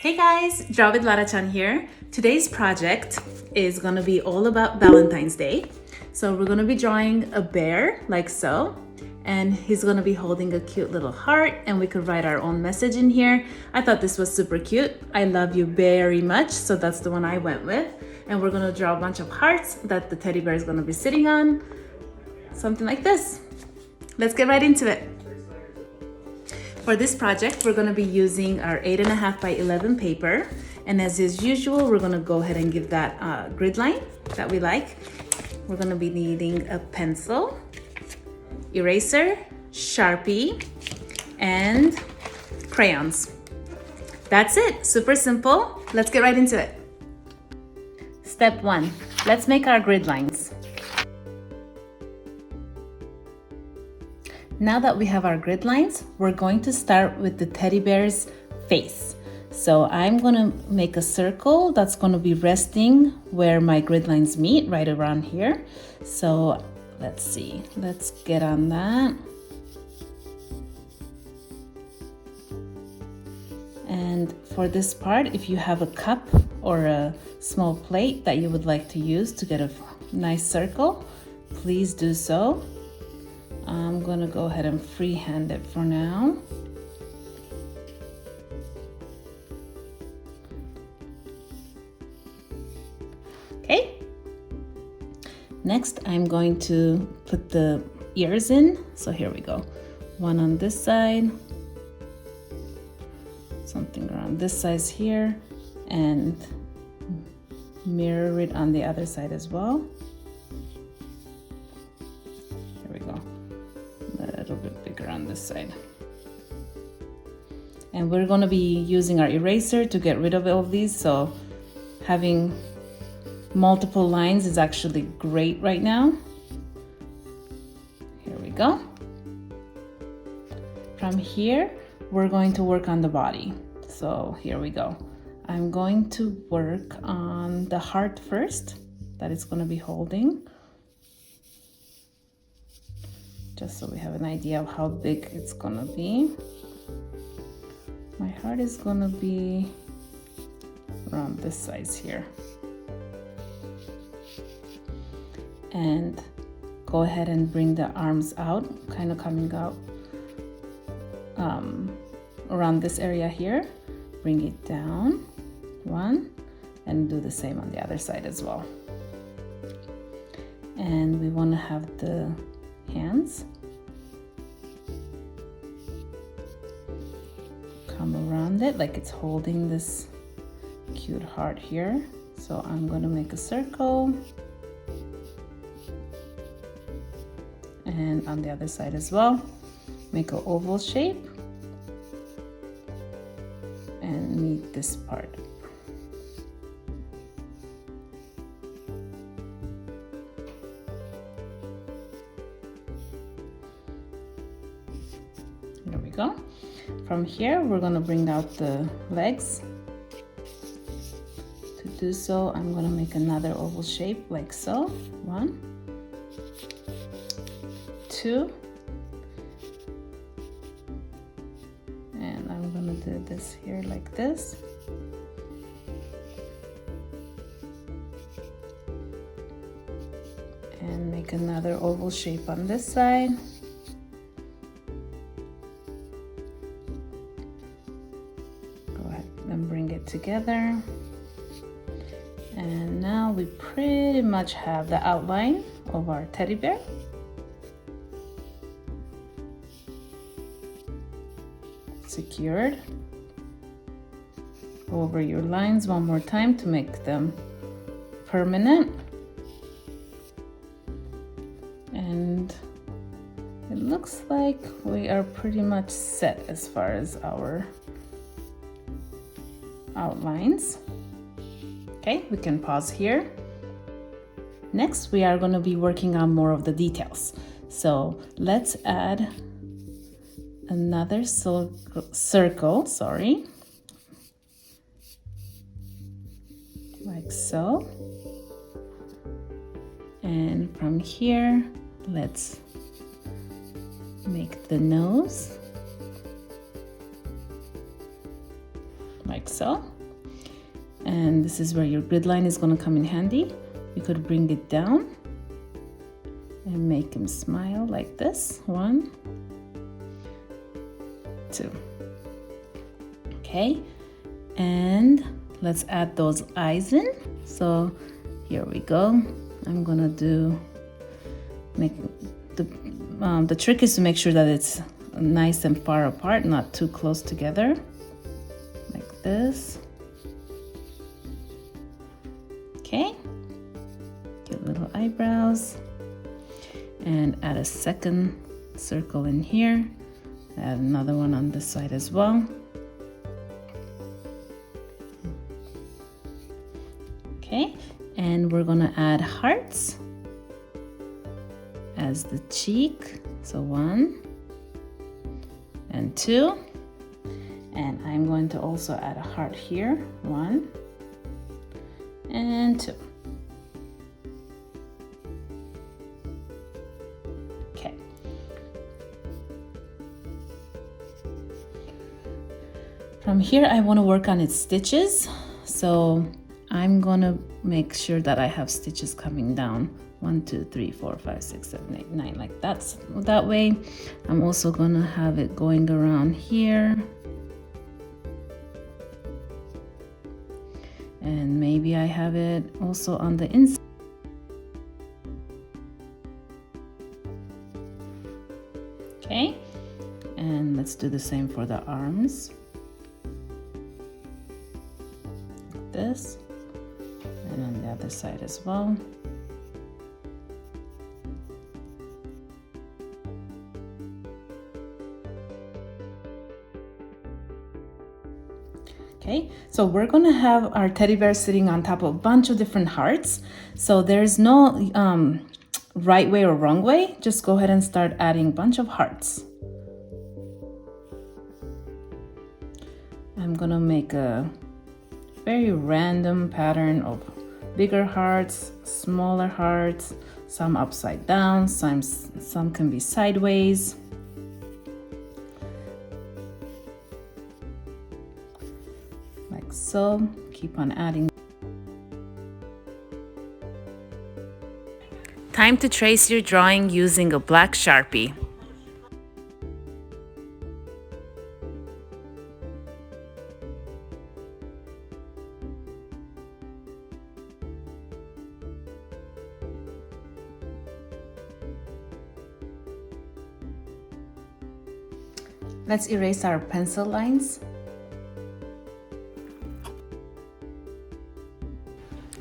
Hey guys, DrawwithLaraChan here. Today's project is gonna be all about Valentine's Day. So we're gonna be drawing a bear like so, and he's gonna be holding a cute little heart, and we could write our own message in here. I thought this was super cute. I love you very much, so that's the one I went with. And we're gonna draw a bunch of hearts that the teddy bear is gonna be sitting on. Something like this. Let's get right into it. For this project, we're gonna be using our 8.5 by 11 paper. And as is usual, we're gonna go ahead and give that grid line that we like. We're gonna be needing a pencil, eraser, Sharpie, and crayons. That's it, super simple. Let's get right into it. Step 1, let's make our grid lines. Now that we have our grid lines, we're going to start with the teddy bear's face. So I'm gonna make a circle that's gonna be resting where my grid lines meet, right around here. So let's see, let's get on that. And for this part, if you have a cup or a small plate that you would like to use to get a nice circle, please do so. I'm gonna go ahead and freehand it for now. Okay. Next, I'm going to put the ears in. So here we go. One on this side, something around this size here, and mirror it on the other side as well. Here we go. A little bit bigger on this side. And we're going to be using our eraser to get rid of all of these, so having multiple lines is actually great right now. Here we go. From here, we're going to work on the body. So here we go. I'm going to work on the heart first that it's going to be holding, just so we have an idea of how big it's gonna be. My heart is gonna be around this size here. And go ahead and bring the arms out, kind of coming out around this area here. Bring it down, one, and do the same on the other side as well. And we wanna have the hands come around it like it's holding this cute heart here. So I'm going to make a circle, and on the other side as well, make an oval shape and meet this part. There we go. From here, we're gonna bring out the legs. To do so, I'm gonna make another oval shape like so. 1, 2, and I'm gonna do this here like this. And make another oval shape on this side. And bring it together. And now we pretty much have the outline of our teddy bear. Secured. Go over your lines one more time to make them permanent. And it looks like we are pretty much set as far as our outlines. Okay, we can pause here. Next, we are going to be working on more of the details. So let's add another circle, sorry, like so. And from here, let's make the nose like so. And this is where your grid line is going to come in handy. You could bring it down and make him smile like this. 1, 2. Okay, and let's add those eyes in. So here we go. I'm gonna the trick is to make sure that it's nice and far apart, not too close together, like this. Okay, get little eyebrows, and add a second circle in here. Add another one on this side as well. Okay, and we're gonna add hearts as the cheek. So 1 and 2. And I'm going to also add a heart here. 1 and 2. Okay. From here, I want to work on its stitches. So I'm gonna make sure that I have stitches coming down. 1, 2, 3, 4, 5, 6, 7, 8, 9, like that. That way, I'm also gonna have it going around here. And maybe I have it also on the inside. Okay, and let's do the same for the arms. Like this. And on the other side as well. Okay, so we're gonna have our teddy bear sitting on top of a bunch of different hearts. So there's no right way or wrong way. Just go ahead and start adding a bunch of hearts. I'm gonna make a very random pattern of bigger hearts, smaller hearts, some upside down, some can be sideways. Like so. Keep on adding. Time to trace your drawing using a black Sharpie. Let's erase our pencil lines.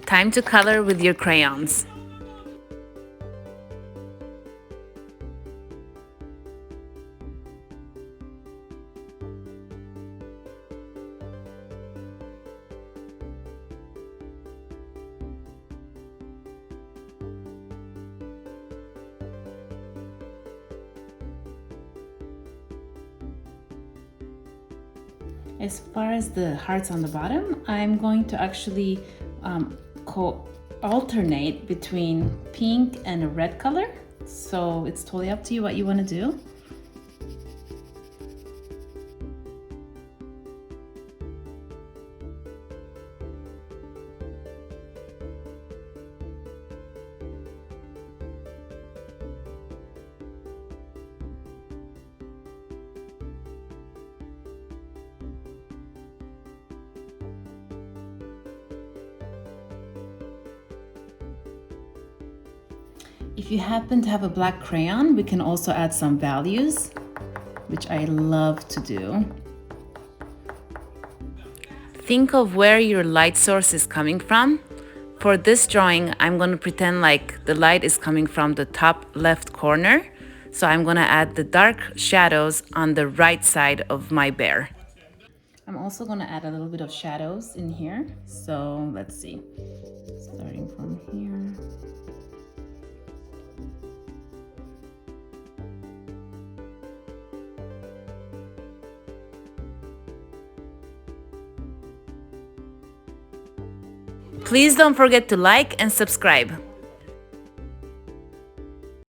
Time to color with your crayons. As far as the hearts on the bottom, I'm going to actually alternate between pink and a red color. So it's totally up to you what you want to do. If you happen to have a black crayon, we can also add some values, which I love to do. Think of where your light source is coming from. For this drawing, I'm going to pretend like the light is coming from the top left corner. So I'm going to add the dark shadows on the right side of my bear. I'm also going to add a little bit of shadows in here. So let's see, starting from here. Please don't forget to like and subscribe.